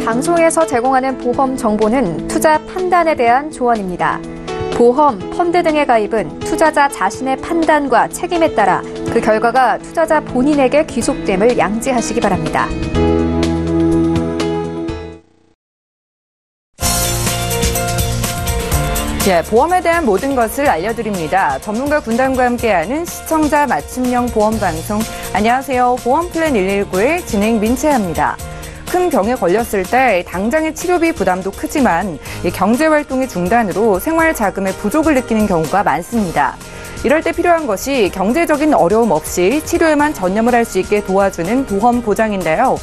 방송에서 제공하는 보험 정보는 투자 판단에 대한 조언입니다. 보험, 펀드 등의 가입은 투자자 자신의 판단과 책임에 따라 그 결과가 투자자 본인에게 귀속됨을 양지하시기 바랍니다. 보험에 대한 모든 것을 알려드립니다. 전문가 군단과 함께하는 시청자 맞춤형 보험방송. 안녕하세요. 보험플랜 119의 진행 민채합니다. 큰 병에 걸렸을 때 당장의 치료비 부담도 크지만 경제활동의 중단으로 생활 자금의 부족을 느끼는 경우가 많습니다. 이럴 때 필요한 것이 경제적인 어려움 없이 치료에만 전념을 할 수 있게 도와주는 보험 보장인데요.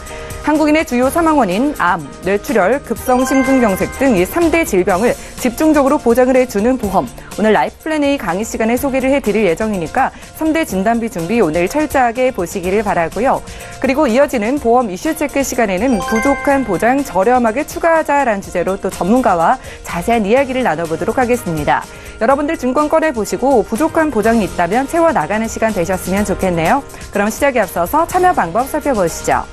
한국인의 주요 사망 원인 암, 뇌출혈, 급성심근경색 등 이 3대 질병을 집중적으로 보장을 해주는 보험. 오늘 라이프플랜 A 강의 시간에 소개를 해드릴 예정이니까 3대 진단비 준비 오늘 철저하게 보시기를 바라고요. 그리고 이어지는 보험 이슈 체크 시간에는 부족한 보장 저렴하게 추가하자라는 주제로 또 전문가와 자세한 이야기를 나눠보도록 하겠습니다. 여러분들 증권 꺼내보시고 부족한 보장이 있다면 채워나가는 시간 되셨으면 좋겠네요. 그럼 시작에 앞서서 참여 방법 살펴보시죠.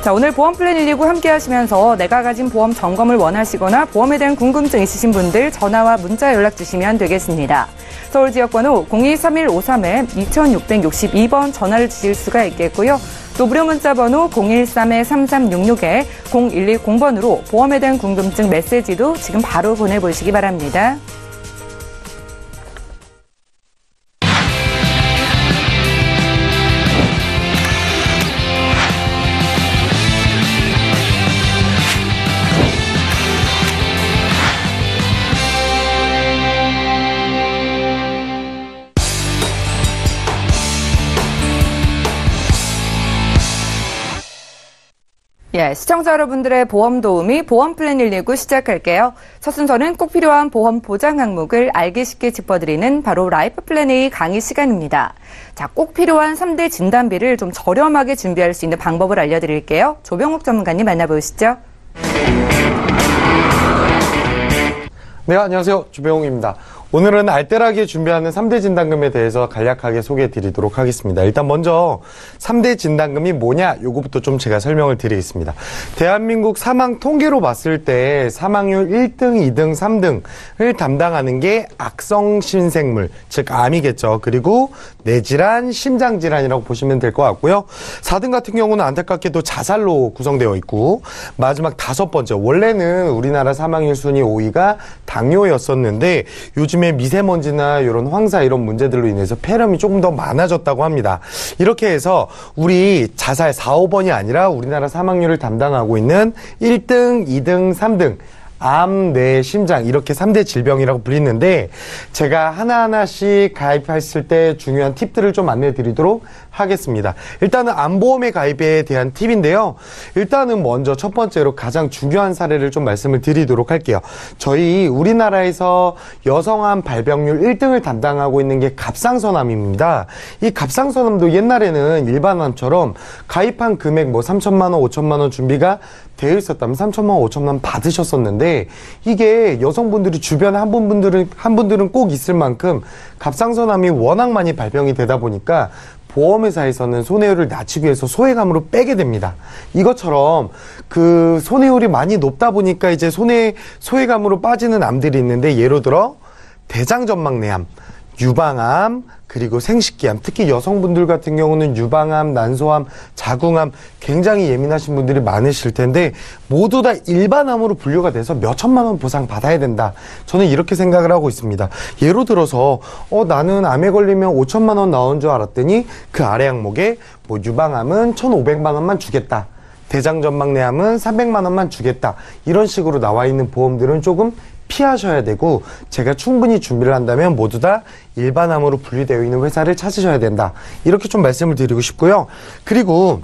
자, 오늘 보험플랜 119 함께 하시면서 내가 가진 보험 점검을 원하시거나 보험에 대한 궁금증 있으신 분들 전화와 문자 연락 주시면 되겠습니다. 서울 지역번호 023153-2662번 전화를 주실 수가 있겠고요. 또 무료 문자 번호 013-3366-0110번으로 보험에 대한 궁금증 메시지도 지금 바로 보내보시기 바랍니다. 시청자 여러분들의 보험 도우미 보험플랜 119 시작할게요. 첫 순서는 꼭 필요한 보험 보장 항목을 알기 쉽게 짚어드리는 바로 라이프플랜 A 강의 시간입니다. 자, 꼭 필요한 3대 진단비를 좀 저렴하게 준비할 수 있는 방법을 알려드릴게요. 조병욱 전문가님 만나보시죠. 네, 안녕하세요. 조병욱입니다. 오늘은 알뜰하게 준비하는 3대 진단금에 대해서 간략하게 소개해 드리도록 하겠습니다. 일단 먼저 3대 진단금이 뭐냐? 요거부터 좀 제가 설명을 드리겠습니다. 대한민국 사망 통계로 봤을 때 사망률 1등, 2등, 3등을 담당하는 게 악성신생물, 즉 암이겠죠. 그리고 뇌질환, 심장질환이라고 보시면 될 것 같고요. 4등 같은 경우는 안타깝게도 자살로 구성되어 있고 마지막 5번째, 원래는 우리나라 사망률 순위 5위가 당뇨였었는데 요즘에 미세먼지나 이런 황사 이런 문제들로 인해서 폐렴이 조금 더 많아졌다고 합니다. 이렇게 해서 우리 자살 4, 5번이 아니라 우리나라 사망률을 담당하고 있는 1등, 2등, 3등 암, 뇌, 심장 이렇게 3대 질병이라고 불리는데 제가 하나하나씩 가입했을 때 중요한 팁들을 좀 안내해 드리도록 하겠습니다. 일단은 암보험의 가입에 대한 팁인데요. 일단은 먼저 첫 번째로 가장 중요한 사례를 좀 말씀을 드리도록 할게요. 저희 우리나라에서 여성암 발병률 1등을 담당하고 있는 게 갑상선암입니다. 이 갑상선암도 옛날에는 일반암처럼 가입한 금액 뭐 3천만 원, 5천만 원 준비가 되어 있었다면 3천만 원, 5천만 원 받으셨었는데 이게 여성분들이 주변에 한 분들은 꼭 있을 만큼 갑상선암이 워낙 많이 발병이 되다 보니까 보험회사에서는 손해율을 낮추기 위해서 소액암으로 빼게 됩니다. 이것처럼 그 손해율이 많이 높다 보니까 이제 소액암으로 빠지는 암들이 있는데 예를 들어 대장전막내암, 유방암, 그리고 생식기암, 특히 여성분들 같은 경우는 유방암, 난소암, 자궁암 굉장히 예민하신 분들이 많으실 텐데 모두 다 일반암으로 분류가 돼서 몇 천만 원 보상 받아야 된다. 저는 이렇게 생각을 하고 있습니다. 예로 들어서 나는 암에 걸리면 5천만 원 나온 줄 알았더니 그 아래 항목에 뭐 유방암은 1,500만 원만 주겠다. 대장전막내암은 300만 원만 주겠다. 이런 식으로 나와 있는 보험들은 조금 피하셔야 되고 제가 충분히 준비를 한다면 모두 다 일반암으로 분류되어 있는 회사를 찾으셔야 된다. 이렇게 좀 말씀을 드리고 싶고요. 그리고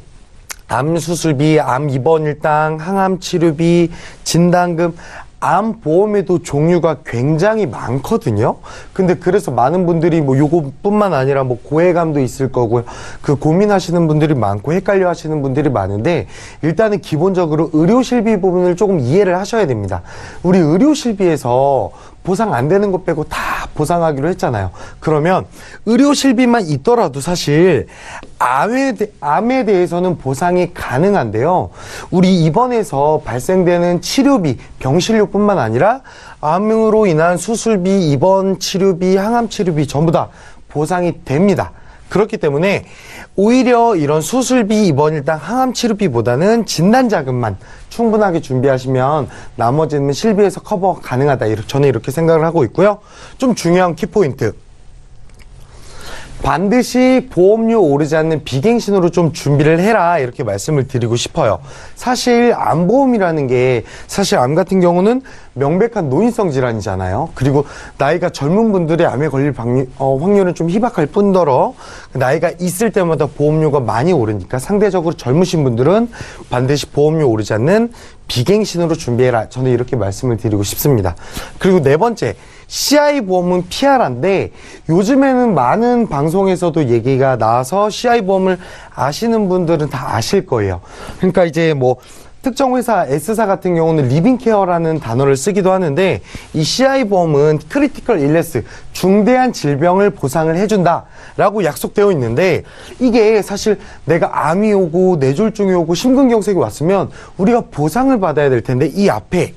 암 수술비, 암 입원일당, 항암 치료비, 진단금, 암 보험에도 종류가 굉장히 많거든요. 근데 그래서 많은 분들이 뭐 요거뿐만 아니라 뭐 고해감도 있을 거고요. 그 고민하시는 분들이 많고 헷갈려 하시는 분들이 많은데 일단은 기본적으로 의료실비 부분을 조금 이해를 하셔야 됩니다. 우리 의료실비에서 보상 안 되는 것 빼고 다 보상하기로 했잖아요. 그러면 의료 실비만 있더라도 사실 암에 대해서는 보상이 가능한데요. 우리 입원해서 발생되는 치료비, 병실료뿐만 아니라 암으로 인한 수술비, 입원 치료비, 항암 치료비 전부 다 보상이 됩니다. 그렇기 때문에 오히려 이런 수술비, 입원일당, 항암 치료비보다는 진단자금만 충분하게 준비하시면 나머지는 실비에서 커버 가능하다. 저는 이렇게 생각을 하고 있고요. 좀 중요한 키포인트. 반드시 보험료 오르지 않는 비갱신으로 좀 준비를 해라, 이렇게 말씀을 드리고 싶어요. 사실 암보험이라는 게 사실 암 같은 경우는 명백한 노인성 질환이잖아요. 그리고 나이가 젊은 분들의 암에 걸릴 확률은 좀 희박할 뿐더러 나이가 있을 때마다 보험료가 많이 오르니까 상대적으로 젊으신 분들은 반드시 보험료 오르지 않는 비갱신으로 준비해라. 저는 이렇게 말씀을 드리고 싶습니다. 그리고 네 번째, CI 보험은 PR인데 요즘에는 많은 방송에서도 얘기가 나와서 CI 보험을 아시는 분들은 다 아실 거예요. 그러니까 이제 뭐 특정 회사 S사 같은 경우는 리빙케어라는 단어를 쓰기도 하는데 이 CI 보험은 크리티컬 일네스, 중대한 질병을 보상을 해준다 라고 약속되어 있는데 이게 사실 내가 암이 오고 뇌졸중이 오고 심근경색이 왔으면 우리가 보상을 받아야 될 텐데 이 앞에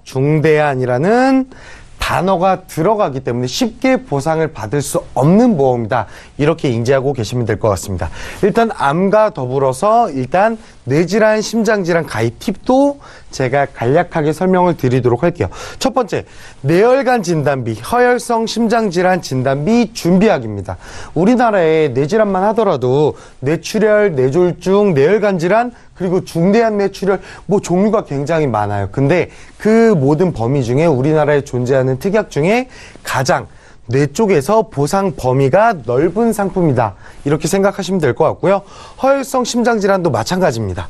중대한이라는 단어가 들어가기 때문에 쉽게 보상을 받을 수 없는 보험이다. 이렇게 인지하고 계시면 될 것 같습니다. 일단 암과 더불어서 일단 뇌질환, 심장질환 가입 팁도 제가 간략하게 설명을 드리도록 할게요. 첫 번째, 뇌혈관 진단비, 허혈성 심장질환 진단비 준비하기입니다. 우리나라에 뇌질환만 하더라도 뇌출혈, 뇌졸중, 뇌혈관 질환, 그리고 중대한 뇌출혈, 뭐 종류가 굉장히 많아요. 근데 그 모든 범위 중에 우리나라에 존재하는 특약 중에 가장 뇌 쪽에서 보상 범위가 넓은 상품이다. 이렇게 생각하시면 될 것 같고요. 허혈성 심장질환도 마찬가지입니다.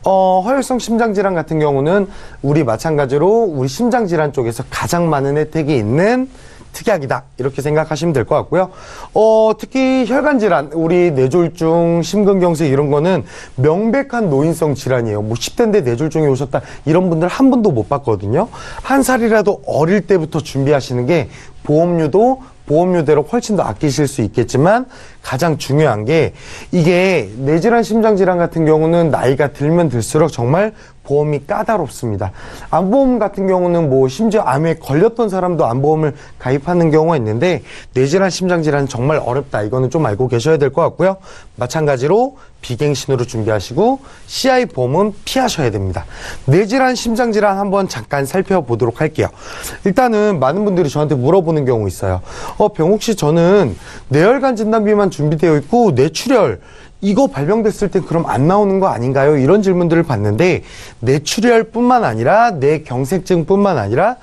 허혈성 심장질환 같은 경우는 우리 마찬가지로 우리 심장질환 쪽에서 가장 많은 혜택이 있는 특약이다. 이렇게 생각하시면 될 것 같고요. 특히 혈관질환, 우리 뇌졸중, 심근경색 이런 거는 명백한 노인성 질환이에요. 뭐 10대인데 뇌졸중이 오셨다. 이런 분들 한 분도 못 봤거든요. 한 살이라도 어릴 때부터 준비하시는 게 보험료대로 훨씬 더 아끼실 수 있겠지만 가장 중요한 게 이게 뇌질환, 심장질환 같은 경우는 나이가 들면 들수록 정말 보험이 까다롭습니다. 암보험 같은 경우는 뭐 심지어 암에 걸렸던 사람도 암보험을 가입하는 경우가 있는데 뇌질환, 심장질환은 정말 어렵다. 이거는 좀 알고 계셔야 될 것 같고요. 마찬가지로 비갱신으로 준비하시고 CI 보험은 피하셔야 됩니다. 뇌질환, 심장질환 한번 잠깐 살펴보도록 할게요. 일단은 많은 분들이 저한테 물어보는 경우 있어요. 병욱 씨, 저는 뇌혈관 진단비만 준비되어 있고 뇌출혈 이거 발병됐을 때 그럼 안 나오는 거 아닌가요? 이런 질문들을 받는데 뇌출혈뿐만 아니라 뇌경색증뿐만 아니라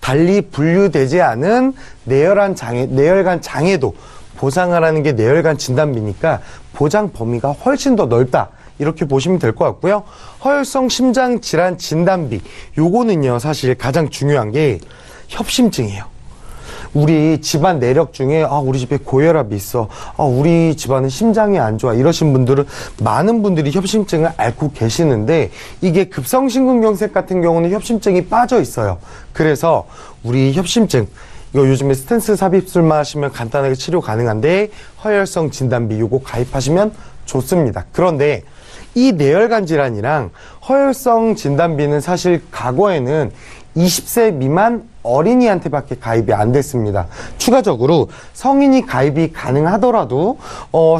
달리 분류되지 않은 뇌혈관 장애도 보상하라는 게 뇌혈관 진단비니까 보장 범위가 훨씬 더 넓다. 이렇게 보시면 될 것 같고요. 허혈성 심장질환 진단비 요거는요 사실 가장 중요한 게 협심증이에요. 우리 집안 내력 중에 우리 집에 고혈압이 있어, 우리 집안은 심장이 안 좋아 이러신 분들은 많은 분들이 협심증을 앓고 계시는데 이게 급성심근경색 같은 경우는 협심증이 빠져 있어요. 그래서 우리 협심증 이거 요즘에 스텐스 삽입술만 하시면 간단하게 치료 가능한데 허혈성 진단비 요거 가입하시면 좋습니다. 그런데 이 뇌혈관 질환이랑 허혈성 진단비는 사실 과거에는 20세 미만 어린이한테밖에 가입이 안 됐습니다. 추가적으로 성인이 가입이 가능하더라도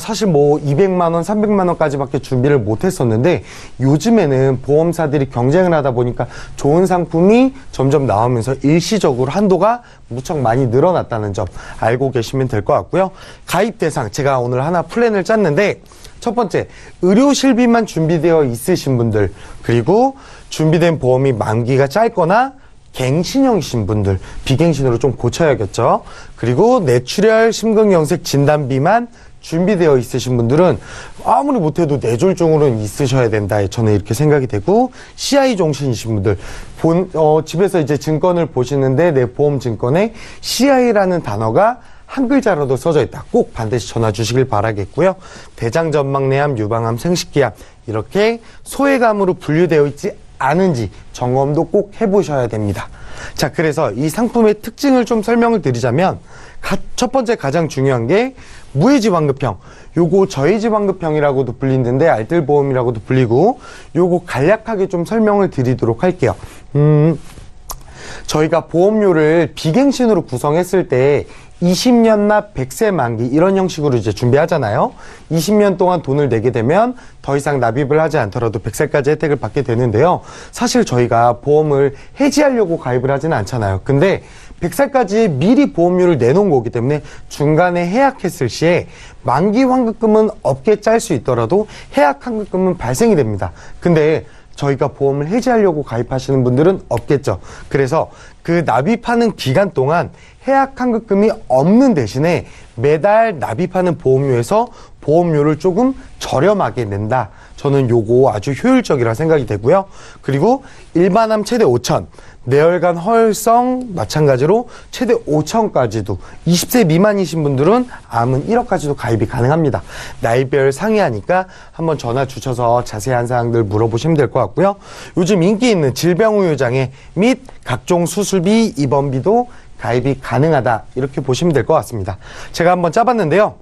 사실 뭐 200만 원, 300만 원까지밖에 준비를 못 했었는데 요즘에는 보험사들이 경쟁을 하다 보니까 좋은 상품이 점점 나오면서 일시적으로 한도가 무척 많이 늘어났다는 점 알고 계시면 될 것 같고요. 가입 대상 제가 오늘 하나 플랜을 짰는데 첫 번째, 의료 실비만 준비되어 있으신 분들, 그리고 준비된 보험이 만기가 짧거나 갱신형이신 분들, 비갱신으로 좀 고쳐야겠죠. 그리고 뇌출혈, 심근경색 진단비만 준비되어 있으신 분들은 아무리 못해도 뇌졸중으로는 있으셔야 된다. 저는 이렇게 생각이 되고, CI 종신이신 분들, 집에서 이제 증권을 보시는데 내 보험 증권에 CI라는 단어가 한 글자로도 써져 있다. 꼭 반드시 전화 주시길 바라겠고요. 대장전막내암, 유방암, 생식기암 이렇게 소외감으로 분류되어 있지 아는지 점검도 꼭 해보셔야 됩니다. 자, 그래서 이 상품의 특징을 좀 설명을 드리자면 첫 번째 가장 중요한 게 무해지환급형. 요거 저해지환급형이라고도 불리는데 알뜰보험이라고도 불리고, 요거 간략하게 좀 설명을 드리도록 할게요. 저희가 보험료를 비갱신으로 구성했을 때 20년 납 100세 만기 이런 형식으로 이제 준비하잖아요. 20년 동안 돈을 내게 되면 더 이상 납입을 하지 않더라도 100세까지 혜택을 받게 되는데요. 사실 저희가 보험을 해지하려고 가입을 하지는 않잖아요. 근데 100살까지 미리 보험료를 내놓은 거기 때문에 중간에 해약했을 시에 만기 환급금은 없게 짤 수 있더라도 해약 환급금은 발생이 됩니다. 근데 저희가 보험을 해지하려고 가입하시는 분들은 없겠죠. 그래서 그 납입하는 기간 동안 해약 환급금이 없는 대신에 매달 납입하는 보험료에서 보험료를 조금 저렴하게 낸다. 저는 요거 아주 효율적이라 생각이 되고요. 그리고 일반암 최대 5천, 뇌혈관 허혈성 마찬가지로 최대 5천까지도 20세 미만이신 분들은 암은 1억까지도 가입이 가능합니다. 나이별 상이하니까 한번 전화 주셔서 자세한 사항들 물어보시면 될 것 같고요. 요즘 인기 있는 질병후유장애 및 각종 수술비, 입원비도 가입이 가능하다, 이렇게 보시면 될 것 같습니다. 제가 한번 짜봤는데요.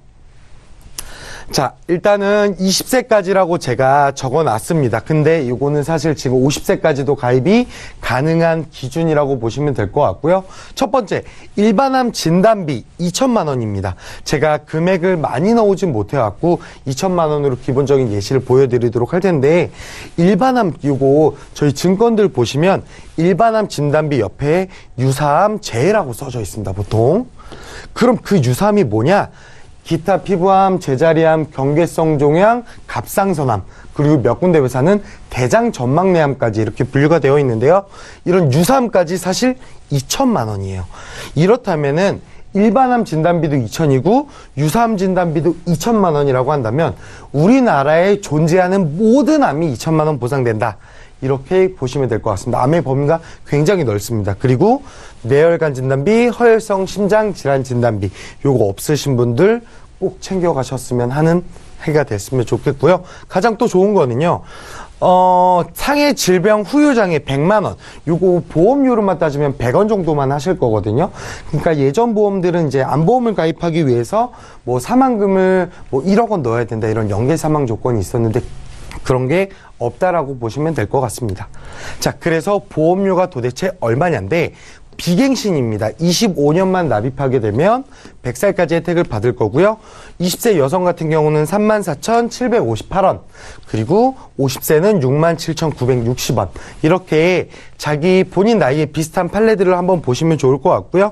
자, 일단은 20세까지라고 제가 적어놨습니다. 근데 이거는 사실 지금 50세까지도 가입이 가능한 기준이라고 보시면 될 것 같고요. 첫 번째, 일반암 진단비 2천만 원입니다. 제가 금액을 많이 넣어오진 못해갖고 2천만 원으로 기본적인 예시를 보여드리도록 할 텐데, 일반암 이거 저희 증권들 보시면 일반암 진단비 옆에 유사암 재해라고 써져 있습니다, 보통. 그럼 그 유사암이 뭐냐? 기타 피부암, 제자리암, 경계성 종양, 갑상선암, 그리고 몇 군데 회사는 대장 전막내암까지 이렇게 분류가 되어 있는데요. 이런 유사암까지 사실 2천만 원이에요. 이렇다면은 일반암 진단비도 2천이고 유사암 진단비도 2천만 원이라고 한다면 우리나라에 존재하는 모든 암이 2천만 원 보상된다, 이렇게 보시면 될 것 같습니다. 암의 범위가 굉장히 넓습니다. 그리고 뇌혈관 진단비, 허혈성 심장 질환 진단비, 요거 없으신 분들 꼭 챙겨가셨으면 하는 해가 됐으면 좋겠고요. 가장 또 좋은 거는요, 상해 질병 후유장애 100만 원, 요거 보험료로만 따지면 100원 정도만 하실 거거든요. 그러니까 예전 보험들은 이제 암보험을 가입하기 위해서 뭐 사망금을 뭐 1억 원 넣어야 된다, 이런 연계 사망 조건이 있었는데 그런 게 없다라고 보시면 될 것 같습니다. 자, 그래서 보험료가 도대체 얼마냐인데, 비갱신입니다. 25년만 납입하게 되면 100살까지 혜택을 받을 거고요. 20세 여성 같은 경우는 34,758원, 그리고 50세는 67,960원. 이렇게 자기 본인 나이에 비슷한 판례들을 한번 보시면 좋을 것 같고요.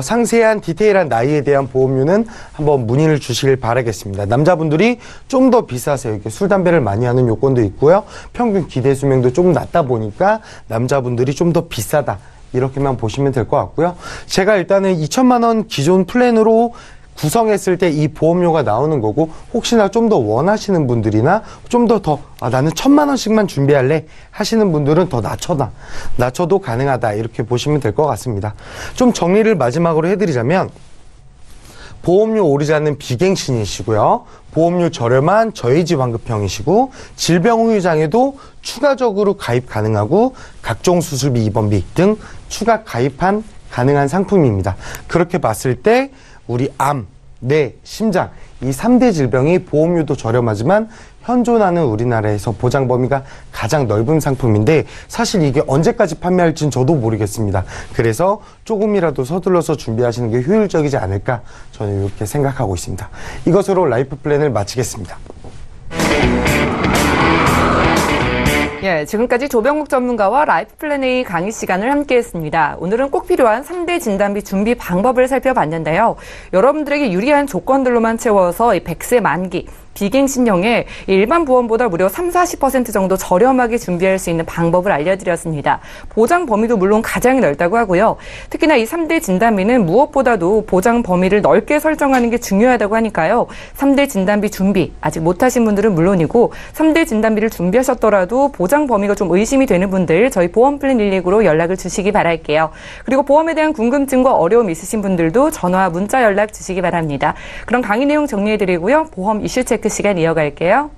상세한 디테일한 나이에 대한 보험료는 한번 문의를 주시길 바라겠습니다. 남자분들이 좀 더 비싸세요. 이렇게 술, 담배를 많이 하는 요건도 있고요. 평균 기대 수명도 좀 낮다 보니까 남자분들이 좀 더 비싸다, 이렇게만 보시면 될 것 같고요. 제가 일단은 2천만 원 기존 플랜으로 구성했을 때 이 보험료가 나오는 거고, 혹시나 좀 더 원하시는 분들이나 좀 더 나는 1,000만 원씩만 준비할래 하시는 분들은 더 낮춰도 가능하다, 이렇게 보시면 될 것 같습니다. 좀 정리를 마지막으로 해드리자면, 보험료 오르지 않는 비갱신이시고요. 보험료 저렴한 저해지 환급형이시고, 질병 후유장애도 추가적으로 가입 가능하고, 각종 수술비, 입원비 등 추가 가입한 가능한 상품입니다. 그렇게 봤을 때 우리 암, 뇌, 심장 이 3대 질병이 보험료도 저렴하지만 현존하는 우리나라에서 보장 범위가 가장 넓은 상품인데, 사실 이게 언제까지 판매할지는 저도 모르겠습니다. 그래서 조금이라도 서둘러서 준비하시는 게 효율적이지 않을까, 저는 이렇게 생각하고 있습니다. 이것으로 라이프 플랜을 마치겠습니다. 예, 지금까지 조병국 전문가와 라이프 플랜 A 강의 시간을 함께했습니다. 오늘은 꼭 필요한 3대 진단비 준비 방법을 살펴봤는데요. 여러분들에게 유리한 조건들로만 채워서 이 100세 만기 비갱신형에 일반 보험보다 무려 30-40% 정도 저렴하게 준비할 수 있는 방법을 알려드렸습니다. 보장 범위도 물론 가장 넓다고 하고요. 특히나 이 3대 진단비는 무엇보다도 보장 범위를 넓게 설정하는 게 중요하다고 하니까요. 3대 진단비 준비 아직 못하신 분들은 물론이고, 3대 진단비를 준비하셨더라도 보장 범위가 좀 의심이 되는 분들 저희 보험플랜 119로 연락을 주시기 바랄게요. 그리고 보험에 대한 궁금증과 어려움 있으신 분들도 전화, 문자 연락 주시기 바랍니다. 그럼 강의 내용 정리해드리고요. 보험 이슈 체크 시간 이어갈게요.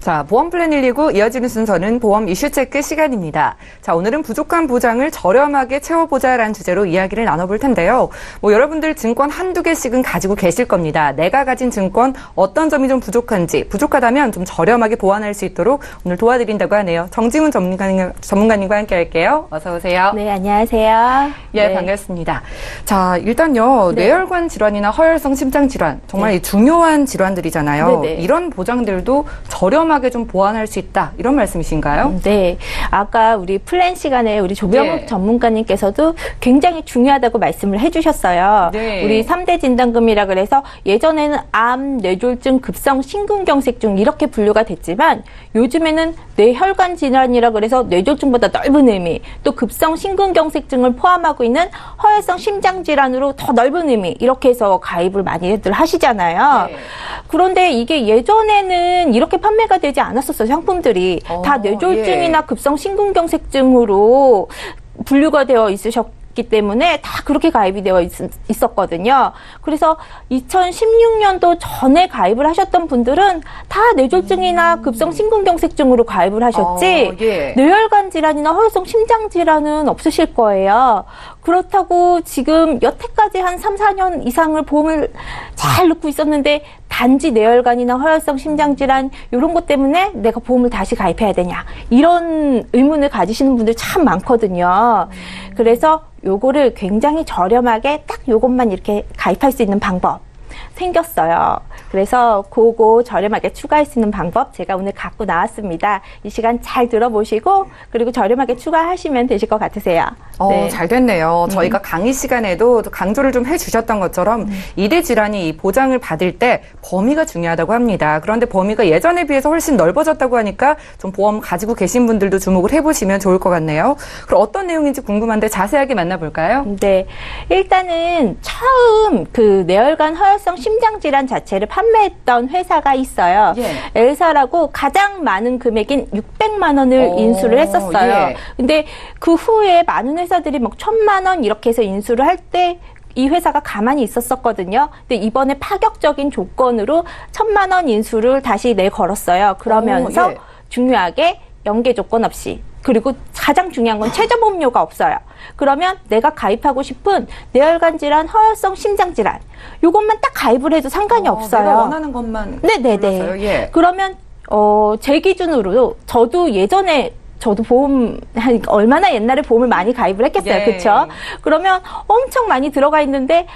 자, 보험 플랜 119 이어지는 순서는 보험 이슈 체크 시간입니다. 자, 오늘은 부족한 보장을 저렴하게 채워보자라는 주제로 이야기를 나눠볼 텐데요. 여러분들 증권 한두 개씩은 가지고 계실 겁니다. 내가 가진 증권 어떤 점이 좀 부족한지, 부족하다면 좀 저렴하게 보완할 수 있도록 오늘 도와드린다고 하네요. 정지훈 전문가님과 함께 할게요. 어서 오세요. 네, 안녕하세요. 예, 네. 반갑습니다. 자, 일단요, 네. 뇌혈관 질환이나 허혈성 심장 질환, 정말 중요한 질환들이잖아요. 네네. 이런 보장들도 저렴하게 좀 보완할 수 있다, 이런 말씀이신가요? 네. 아까 우리 플랜 시간에 우리 조병욱 예. 전문가님께서도 굉장히 중요하다고 말씀을 해주셨어요. 네. 우리 3대 진단금이라 그래서 예전에는 암, 뇌졸중, 급성 심근경색증 이렇게 분류가 됐지만 요즘에는 뇌혈관 질환이라 그래서 뇌졸중보다 넓은 의미, 또 급성 심근경색증을 포함하고 있는 허혈성 심장질환으로 더 넓은 의미 이렇게 해서 가입을 많이들 하시잖아요. 네. 그런데 이게 예전에는 이렇게 판매가 되지 않았었어요. 상품들이 다 뇌졸중이나 예. 급성 심근경색증으로 분류가 되어 있으셨기 때문에 다 그렇게 가입이 되어 있었거든요. 그래서 2016년도 전에 가입을 하셨던 분들은 다 뇌졸중이나 급성 심근경색증으로 가입을 하셨지 예. 뇌혈관 질환이나 허혈성 심장 질환은 없으실 거예요. 그렇다고 지금 여태까지 한 3, 4년 이상을 보험을 잘 넣고 있었는데 단지 뇌혈관이나 허혈성 심장 질환 이런 것 때문에 내가 보험을 다시 가입해야 되냐 이런 의문을 가지시는 분들 참 많거든요. 그래서 요거를 굉장히 저렴하게 딱 요것만 이렇게 가입할 수 있는 방법 생겼어요. 그래서 그거 저렴하게 추가할 수 있는 방법 제가 오늘 갖고 나왔습니다. 이 시간 잘 들어보시고 그리고 저렴하게 추가하시면 되실 것 같으세요. 네. 잘 됐네요. 저희가 강의 시간에도 강조를 좀 해주셨던 것처럼 이대 질환이 이 보장을 받을 때 범위가 중요하다고 합니다. 그런데 범위가 예전에 비해서 훨씬 넓어졌다고 하니까 좀 보험 가지고 계신 분들도 주목을 해보시면 좋을 것 같네요. 그럼 어떤 내용인지 궁금한데 자세하게 만나볼까요? 네. 일단은 처음 그 뇌혈관 허혈성 심장질환 자체를 판매했던 회사가 있어요. 예. 엘사라고 가장 많은 금액인 600만 원을 인수를 했었어요. 예. 근데 그 후에 많은 회사들이 막 1000만 원 이렇게 해서 인수를 할 때 이 회사가 가만히 있었었거든요. 근데 이번에 파격적인 조건으로 1000만 원 인수를 다시 내걸었어요. 그러면서 예. 중요하게 연계 조건 없이 그리고 가장 중요한 건 최저보험료가 없어요. 그러면 내가 가입하고 싶은 뇌혈관 질환, 허혈성 심장 질환 요것만 딱 가입을 해도 상관이 없어요. 내가 원하는 것만 네네네. 골라서요? 예. 그러면 제 기준으로 저도 예전에 저도 보험 얼마나 옛날에 보험을 많이 가입을 했겠어요. 예. 그렇죠? 그러면 엄청 많이 들어가 있는데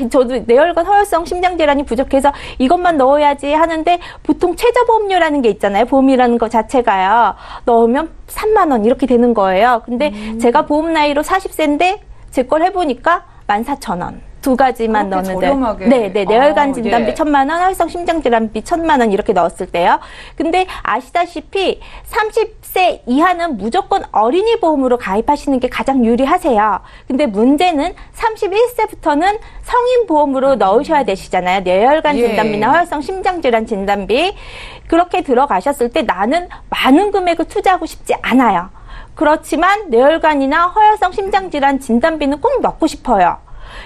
저도 뇌혈관 허혈성 심장 질환이 부족해서 이것만 넣어야지 하는데 보통 최저보험료라는 게 있잖아요. 보험이라는 거 자체가요. 넣으면 3만 원 이렇게 되는 거예요. 근데 제가 보험 나이로 40세인데 제 걸 해보니까 14,000원. 두 가지만 그렇게 넣는데. 저렴하게. 네, 뇌혈관 진단비 예. 1,000만 원, 허혈성 심장질환비 1,000만 원 이렇게 넣었을 때요. 근데 아시다시피 30세 이하는 무조건 어린이 보험으로 가입하시는 게 가장 유리하세요. 근데 문제는 31세부터는 성인 보험으로 넣으셔야 되시잖아요. 뇌혈관 예. 진단비나 허혈성 심장질환 진단비. 그렇게 들어가셨을 때 나는 많은 금액을 투자하고 싶지 않아요. 그렇지만 뇌혈관이나 허혈성 심장질환 진단비는 꼭 넣고 싶어요.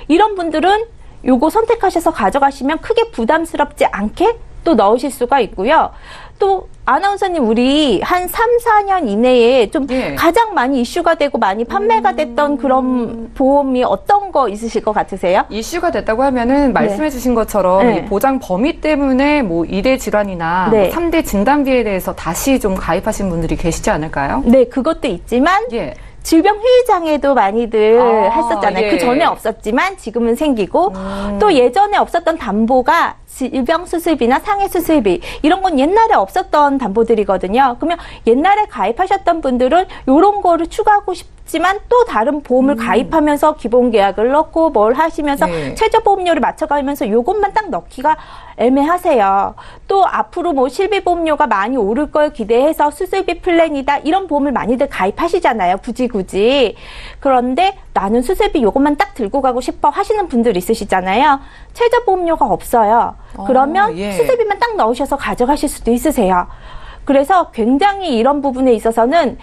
이런 분들은 요거 선택하셔서 가져가시면 크게 부담스럽지 않게 또 넣으실 수가 있고요. 또 아나운서님 우리 한 3, 4년 이내에 좀 예. 가장 많이 이슈가 되고 많이 판매가 됐던 그런 보험이 어떤 거 있으실 것 같으세요? 이슈가 됐다고 하면은 말씀해 주신 것처럼 네. 이 보장 범위 때문에 뭐 2대 질환이나 네. 3대 진단비에 대해서 다시 좀 가입하신 분들이 계시지 않을까요? 네, 그것도 있지만 예. 질병휴일장애도 많이들 했었잖아요. 예. 그 전에 없었지만 지금은 생기고 또 예전에 없었던 담보가 질병수술비나 상해수술비 이런 건 옛날에 없었던 담보들이거든요. 그러면 옛날에 가입하셨던 분들은 이런 거를 추가하고 싶지만 또 다른 보험을 가입하면서 기본계약을 넣고 뭘 하시면서 네. 최저보험료를 맞춰가면서 요것만 딱 넣기가 애매하세요. 또 앞으로 뭐 실비보험료가 많이 오를 걸 기대해서 수술비 플랜이다 이런 보험을 많이들 가입하시잖아요. 굳이. 그런데 나는 수술비 요것만 딱 들고 가고 싶어 하시는 분들 있으시잖아요. 최저보험료가 없어요. 그러면 예. 수술비만 딱 넣으셔서 가져가실 수도 있으세요. 그래서 굉장히 이런 부분에 있어서는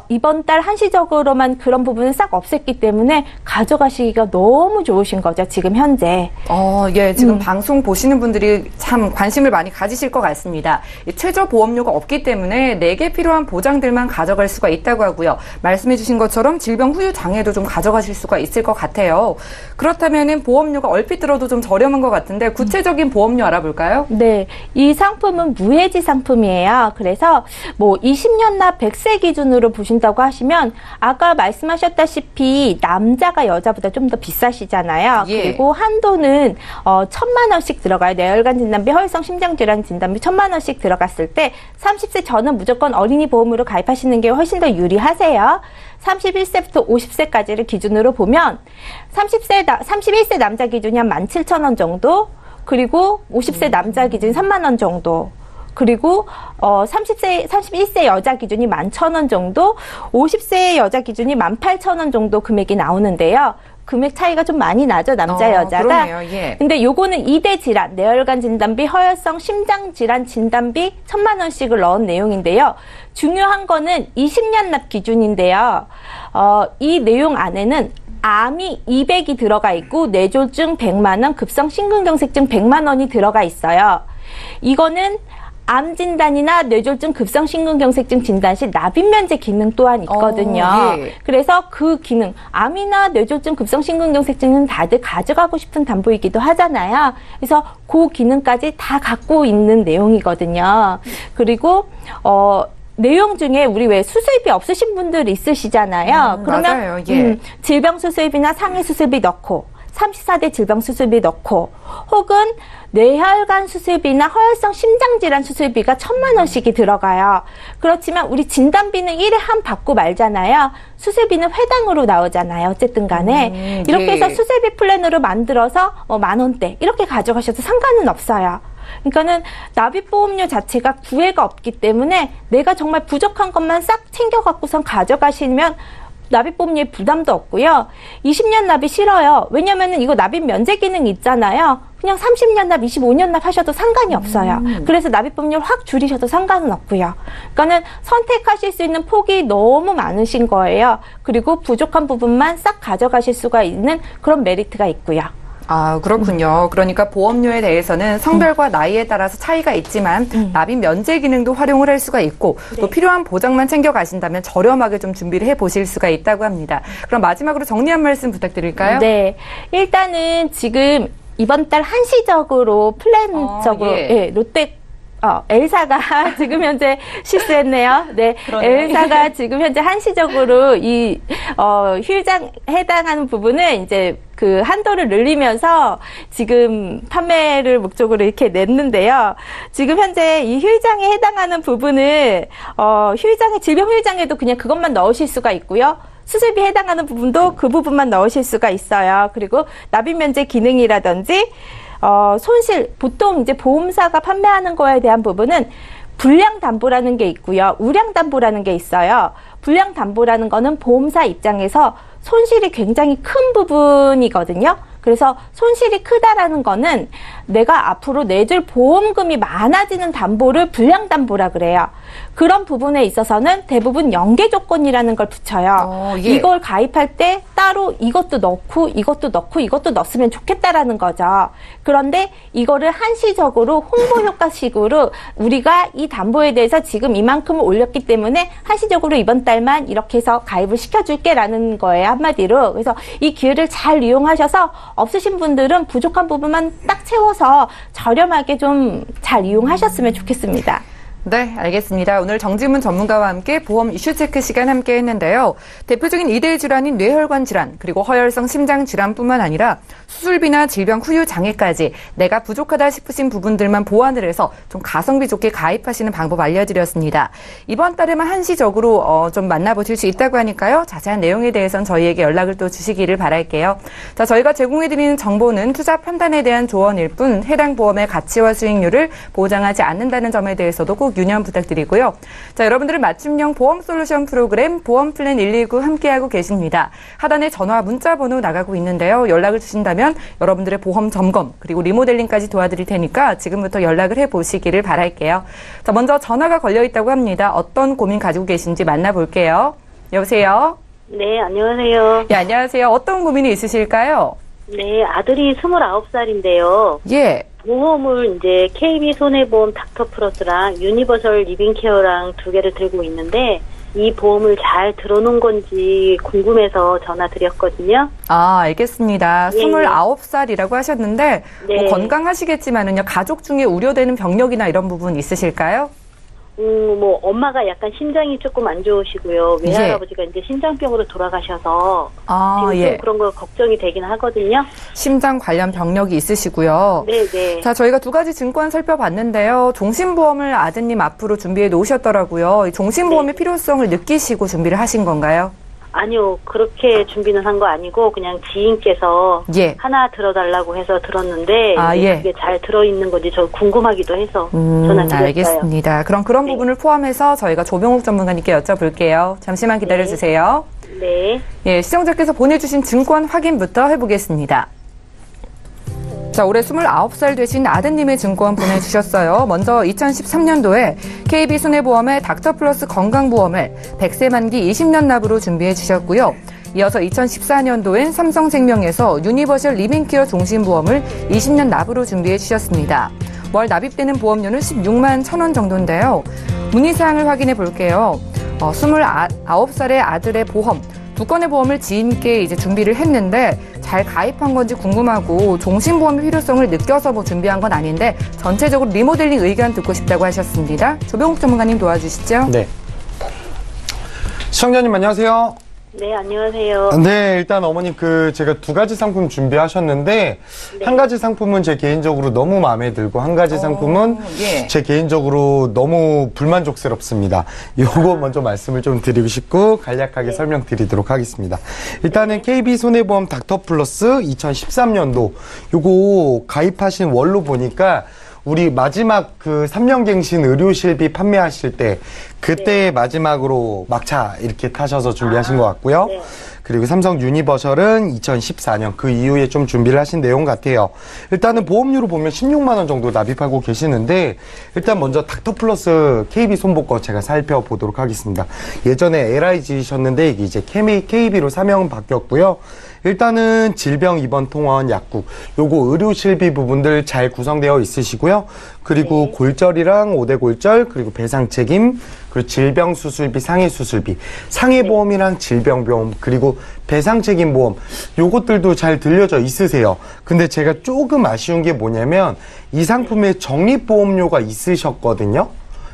이번 달 한시적으로만 그런 부분을 싹 없앴기 때문에 가져가시기가 너무 좋으신 거죠, 지금 현재. 예, 지금 방송 보시는 분들이 참 관심을 많이 가지실 것 같습니다. 이 최저 보험료가 없기 때문에 내게 필요한 보장들만 가져갈 수가 있다고 하고요. 말씀해 주신 것처럼 질병 후유 장애도 좀 가져가실 수가 있을 것 같아요. 그렇다면은 보험료가 얼핏 들어도 좀 저렴한 것 같은데 구체적인 보험료 알아볼까요? 네, 이 상품은 무해지 상품이에요. 그래서 뭐 20년 납 100세 기준으로 보신다고 하시면 아까 말씀하셨다시피 남자가 여자보다 좀 더 비싸시잖아요. 예. 그리고 한도는 1,000만 원씩 들어가요. 뇌혈관 진단비, 허혈성 심장질환 진단비 1,000만 원씩 들어갔을 때 30세 전은 무조건 어린이 보험으로 가입하시는 게 훨씬 더 유리하세요. 31세부터 50세까지를 기준으로 보면 31세 남자 기준이 한 17,000원 정도, 그리고 50세 남자 기준이 3만 원 정도, 그리고 31세 여자 기준이 11,000원 정도, 50세 여자 기준이 18,000원 정도 금액이 나오는데요. 금액 차이가 좀 많이 나죠, 남자 여자가. 그러네요. 예. 근데 요거는 2대 질환, 뇌혈관 진단비, 허혈성 심장 질환 진단비 1,000만 원씩을 넣은 내용인데요. 중요한 거는 20년 납 기준인데요. 이 내용 안에는 암이 200이 들어가 있고 뇌졸중 100만 원, 급성 심근경색증 100만 원이 들어가 있어요. 이거는 암 진단이나 뇌졸중 급성 심근경색증 진단 시 납입 면제 기능 또한 있거든요. 예. 그래서 그 기능, 암이나 뇌졸중 급성 심근경색증은 다들 가져가고 싶은 담보이기도 하잖아요. 그래서 그 기능까지 다 갖고 있는 내용이거든요. 그리고 내용 중에 우리 왜 수술비 없으신 분들 있으시잖아요. 그러면 맞아요. 예. 질병 수술비나 상해 수술비 넣고 34대 질병 수술비 넣고 혹은 뇌혈관 수술비나 허혈성 심장질환 수술비가 1,000만 원씩이 들어가요. 그렇지만 우리 진단비는 1회 한 받고 말잖아요. 수술비는 회당으로 나오잖아요. 어쨌든 간에. 이렇게 예. 해서 수술비 플랜으로 만들어서 10,000원대 이렇게 가져가셔도 상관은 없어요. 그러니까는 납입보험료 자체가 구애가 없기 때문에 내가 정말 부족한 것만 싹 챙겨갖고선 가져가시면 납입보험료에 부담도 없고요. 20년 납이 싫어요. 왜냐면은 이거 납입 면제 기능이 있잖아요. 그냥 30년 납, 25년 납 하셔도 상관이 없어요. 그래서 납입보험료를 확 줄이셔도 상관은 없고요. 그러니까는 선택하실 수 있는 폭이 너무 많으신 거예요. 그리고 부족한 부분만 싹 가져가실 수가 있는 그런 메리트가 있고요. 아, 그렇군요. 그러니까 보험료에 대해서는 성별과 나이에 따라서 차이가 있지만 납입 면제 기능도 활용을 할 수가 있고 또 필요한 보장만 챙겨 가신다면 저렴하게 좀 준비를 해 보실 수가 있다고 합니다. 그럼 마지막으로 정리 한 말씀 부탁드릴까요? 네. 일단은 지금 이번 달 한시적으로 플랜적으로 예. 롯데 엘사가 지금 현재 실수했네요. 네. 그러네요. 엘사가 지금 현재 한시적으로 이 휴일장 해당하는 부분은 이제 그 한도를 늘리면서 지금 판매를 목적으로 이렇게 냈는데요. 지금 현재 이 휴일장에 해당하는 부분을 휴일장에 질병 휴일장에도 그냥 그것만 넣으실 수가 있고요. 수술비 해당하는 부분도 그 부분만 넣으실 수가 있어요. 그리고 납입 면제 기능이라든지 손실, 보통 이제 보험사가 판매하는 거에 대한 부분은 불량담보라는 게 있고요. 우량담보라는 게 있어요. 불량담보라는 거는 보험사 입장에서 손실이 굉장히 큰 부분이거든요. 그래서 손실이 크다라는 거는 내가 앞으로 내줄 보험금이 많아지는 담보를 불량담보라 그래요. 그런 부분에 있어서는 대부분 연계 조건이라는 걸 붙여요. 예. 이걸 가입할 때 따로 이것도 넣고 이것도 넣고 이것도 넣었으면 좋겠다라는 거죠. 그런데 이거를 한시적으로 홍보 효과식으로 우리가 이 담보에 대해서 지금 이만큼을 올렸기 때문에 한시적으로 이번 달만 이렇게 해서 가입을 시켜줄게라는 거예요. 한마디로. 그래서 이 기회를 잘 이용하셔서 없으신 분들은 부족한 부분만 딱 채워서 저렴하게 좀 잘 이용하셨으면 좋겠습니다. 네, 알겠습니다. 오늘 정지문 전문가와 함께 보험 이슈 체크 시간 함께 했는데요. 대표적인 2대 질환인 뇌혈관 질환, 그리고 허혈성 심장 질환뿐만 아니라 수술비나 질병 후유 장애까지 내가 부족하다 싶으신 부분들만 보완을 해서 좀 가성비 좋게 가입하시는 방법 알려드렸습니다. 이번 달에만 한시적으로 좀 만나보실 수 있다고 하니까요. 자세한 내용에 대해서는 저희에게 연락을 또 주시기를 바랄게요. 자, 저희가 제공해드리는 정보는 투자 판단에 대한 조언일 뿐 해당 보험의 가치와 수익률을 보장하지 않는다는 점에 대해서도 꼭 꼭 유념 부탁드리고요. 자, 여러분들은 맞춤형 보험 솔루션 프로그램 보험 플랜 119 함께하고 계십니다. 하단에 전화 문자 번호 나가고 있는데요. 연락을 주신다면 여러분들의 보험 점검 그리고 리모델링까지 도와드릴 테니까 지금부터 연락을 해보시기를 바랄게요. 자, 먼저 전화가 걸려 있다고 합니다. 어떤 고민 가지고 계신지 만나볼게요. 여보세요? 네, 안녕하세요. 네, 안녕하세요. 어떤 고민이 있으실까요? 네, 아들이 29살인데요. 예. 보험을 이제 KB 손해보험 닥터플러스랑 유니버설 리빙케어랑 두 개를 들고 있는데 이 보험을 잘 들어놓은 건지 궁금해서 전화드렸거든요. 아, 알겠습니다. 예, 예. 29살이라고 하셨는데 네. 뭐 건강하시겠지만은요. 가족 중에 우려되는 병력이나 이런 부분 있으실까요? 뭐 엄마가 약간 심장이 조금 안 좋으시고요. 예. 외할아버지가 이제 심장병으로 돌아가셔서 아, 지금 예. 좀 그런 거 걱정이 되긴 하거든요. 심장 관련 병력이 있으시고요. 네, 네. 자, 저희가 두 가지 증권 살펴봤는데요. 종신보험을 아드님 앞으로 준비해 놓으셨더라고요. 이 종신보험의 네. 필요성을 느끼시고 준비를 하신 건가요? 아니요, 그렇게 준비는 한 거 아니고 그냥 지인께서 예. 하나 들어달라고 해서 들었는데 아, 이제 예. 그게 잘 들어있는 건지 저 궁금하기도 해서 전화드렸어요. 알겠습니다. 그럼 그런 네. 부분을 포함해서 저희가 조병욱 전문가님께 여쭤볼게요. 잠시만 기다려주세요. 네. 예, 시청자께서 보내주신 증권 확인부터 해보겠습니다. 자, 올해 29살 되신 아드님의 증권 보내주셨어요. 먼저 2013년도에 KB손해보험의 닥터플러스 건강보험을 100세 만기 20년 납으로 준비해 주셨고요. 이어서 2014년도엔 삼성생명에서 유니버셜 리빙케어 종신보험을 20년 납으로 준비해 주셨습니다. 월 납입되는 보험료는 16만 1,000원 정도인데요. 문의사항을 확인해 볼게요. 29살의 아들의 보험, 두 건의 보험을 지인께 이제 준비를 했는데 잘 가입한 건지 궁금하고 종신보험의 필요성을 느껴서 뭐 준비한 건 아닌데 전체적으로 리모델링 의견 듣고 싶다고 하셨습니다. 조병욱 전문가님 도와주시죠. 네. 시청자님 안녕하세요. 네, 안녕하세요. 네, 일단 어머님 제가 두 가지 상품 준비하셨는데 네. 한 가지 상품은 제 개인적으로 너무 마음에 들고 한 가지 상품은 예. 제 개인적으로 너무 불만족스럽습니다. 요거 먼저 말씀을 좀 드리고 싶고 간략하게 설명드리도록 하겠습니다. 일단은 KB손해보험 닥터플러스 2013년도 요거 가입하신 월로 보니까 우리 마지막 3년갱신 의료실비 판매하실 때 그때 마지막으로 막차 이렇게 타셔서 준비하신 것 같고요. 네. 그리고 삼성 유니버셜은 2014년 그 이후에 좀 준비를 하신 내용 같아요. 일단은 보험료로 보면 16만 원 정도 납입하고 계시는데 일단 먼저 닥터플러스 KB 손보 거 제가 살펴보도록 하겠습니다. 예전에 LIG셨는데 이게 이제 KB로 사명은 바뀌었고요. 일단은 질병 입원 통원 약국 요거 의료 실비 부분들 잘 구성되어 있으시고요. 그리고 골절이랑 5대 골절 그리고 배상 책임 그리고 질병 수술비 상해 수술비 상해 보험이랑 질병 보험 그리고 배상 책임 보험 요것들도 잘 들려져 있으세요. 근데 제가 조금 아쉬운 게 뭐냐면 이 상품에 적립보험료가 있으셨거든요.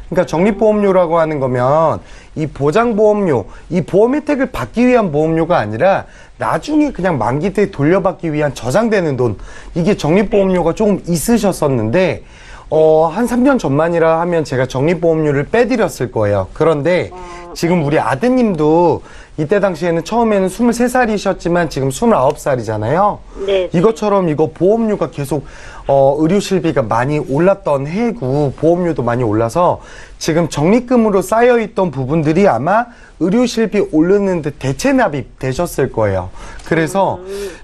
그러니까 적립보험료라고 하는 거면 이 보장보험료, 이 보험 혜택을 받기 위한 보험료가 아니라 나중에 그냥 만기 때 돌려받기 위한 저장되는 돈, 이게 적립보험료가 조금 있으셨었는데 한 3년 전만이라 하면 제가 적립보험료를 빼드렸을 거예요. 그런데 지금 우리 아드님도 이때 당시에는 처음에는 23살이셨지만 지금 29살이잖아요. 네. 이것처럼 이거 보험료가 계속 의료실비가 많이 올랐던 해고 보험료도 많이 올라서 지금 적립금으로 쌓여있던 부분들이 아마 의료실비 오르는데 대체 납입되셨을 거예요. 그래서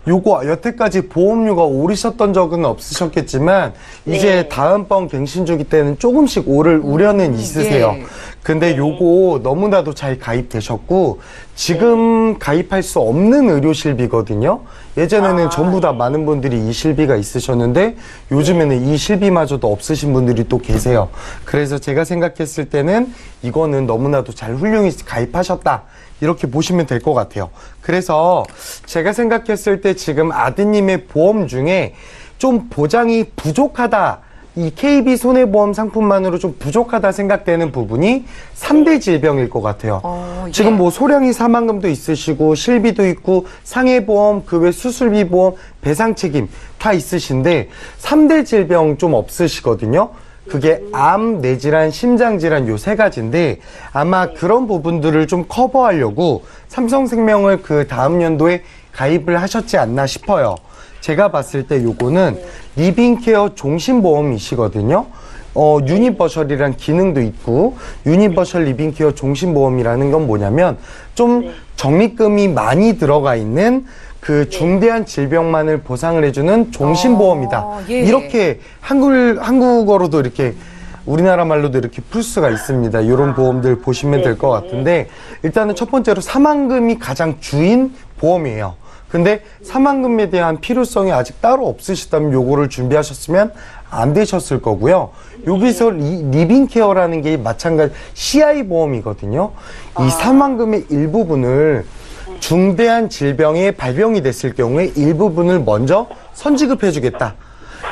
요거 여태까지 보험료가 오르셨던 적은 없으셨겠지만 이제 다음번 갱신주기 때는 조금씩 오를 우려는 있으세요. 예. 근데 요거 너무나도 잘 가입되셨고 지금 가입할 수 없는 의료실비거든요. 예전에는 전부 다 많은 분들이 이 실비가 있으셨는데 요즘에는 이 실비마저도 없으신 분들이 또 계세요. 그래서 제가 생각했을 때는 이거는 너무나도 잘 훌륭히 가입하셨다. 이렇게 보시면 될 것 같아요. 그래서 제가 생각했을 때 지금 아드님의 보험 중에 좀 보장이 부족하다. 이 KB 손해보험 상품만으로 좀 부족하다 생각되는 부분이 3대 질병일 것 같아요. 예. 지금 뭐 소량의 사망금도 있으시고 실비도 있고 상해보험, 그 외 수술비 보험, 배상 책임 다 있으신데 3대 질병 좀 없으시거든요. 그게 암, 뇌질환, 심장질환 요 세 가지인데 아마 그런 부분들을 좀 커버하려고 삼성생명을 그 다음 연도에 가입을 하셨지 않나 싶어요. 제가 봤을 때 요거는 리빙케어 종신보험이시거든요. 유니버셜이란 기능도 있고, 유니버셜 리빙케어 종신보험이라는 건 뭐냐면 좀 적립금이 많이 들어가 있는 그 중대한 질병만을 보상을 해주는 종신보험이다. 예. 이렇게 한국어로도 이렇게 우리나라 말로도 이렇게 풀 수가 있습니다. 이런 보험들 보시면 될 것 같은데, 일단은 첫 번째로 사망금이 가장 주인 보험이에요. 근데 사망금에 대한 필요성이 아직 따로 없으시다면 요거를 준비하셨으면 안 되셨을 거고요. 여기서 리빙케어라는 게 마찬가지 CI 보험이거든요. 이 사망금의 일부분을 중대한 질병에 발병이 됐을 경우에 일부분을 먼저 선지급해 주겠다.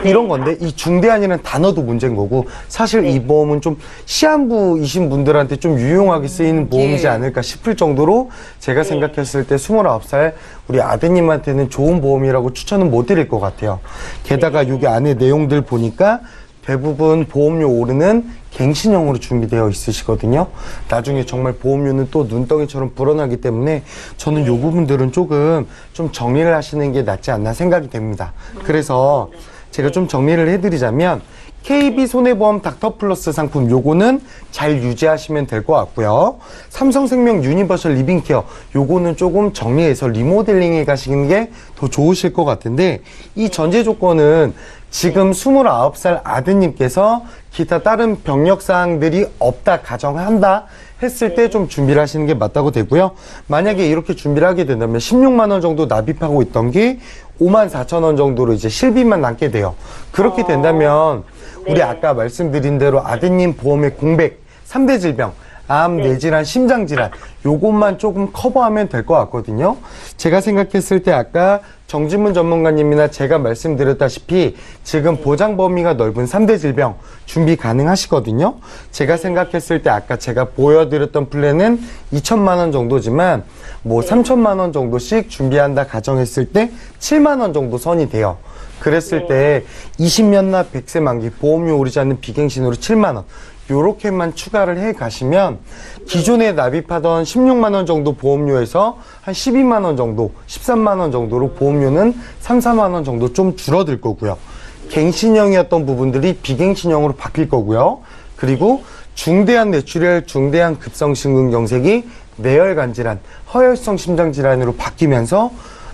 이런 건데, 이 중대한이라는 단어도 문제인 거고, 사실 이 보험은 좀 시한부이신 분들한테 좀 유용하게 쓰이는 보험이지 않을까 싶을 정도로 제가 생각했을 때 29살 우리 아드님한테는 좋은 보험이라고 추천은 못 드릴 것 같아요. 게다가 여기 안에 내용들 보니까 대부분 보험료 오르는 갱신형으로 준비되어 있으시거든요. 나중에 정말 보험료는 또 눈덩이처럼 불어나기 때문에 저는 이 부분들은 조금 좀 정리를 하시는 게 낫지 않나 생각이 됩니다. 그래서 제가 좀 정리를 해드리자면, KB손해보험 닥터플러스 상품 요거는 잘 유지하시면 될 것 같고요. 삼성생명 유니버셜 리빙케어 요거는 조금 정리해서 리모델링해 가시는 게 더 좋으실 것 같은데, 이 전제 조건은 지금 29살 아드님께서 기타 다른 병력사항들이 없다 가정한다 했을 때 좀 준비를 하시는 게 맞다고 되고요. 만약에 이렇게 준비를 하게 된다면 16만 원 정도 납입하고 있던 게 54,000원 정도로 이제 실비만 남게 돼요. 그렇게 된다면 우리 아까 말씀드린 대로 아드님 보험의 공백, 3대 질병, 암, 뇌질환, 심장질환 요것만 조금 커버하면 될 것 같거든요. 제가 생각했을 때 아까 정진문 전문가님이나 제가 말씀드렸다시피 지금 보장 범위가 넓은 3대 질병 준비 가능하시거든요. 제가 생각했을 때 아까 제가 보여드렸던 플랜은 2천만 원 정도지만 뭐 3천만 원 정도씩 준비한다 가정했을 때 7만 원 정도 선이 돼요. 그랬을 때 20년나 100세 만기 보험료 오르지 않는 비갱신으로 7만 원 요렇게만 추가를 해 가시면 기존에 납입하던 16만 원 정도 보험료에서 한 12만 원 정도, 13만 원 정도로 보험료는 3, 4만 원 정도 좀 줄어들 거고요. 갱신형이었던 부분들이 비갱신형으로 바뀔 거고요. 그리고 중대한 뇌출혈, 중대한 급성심근경색이 뇌혈관 질환, 허혈성 심장 질환으로 바뀌면서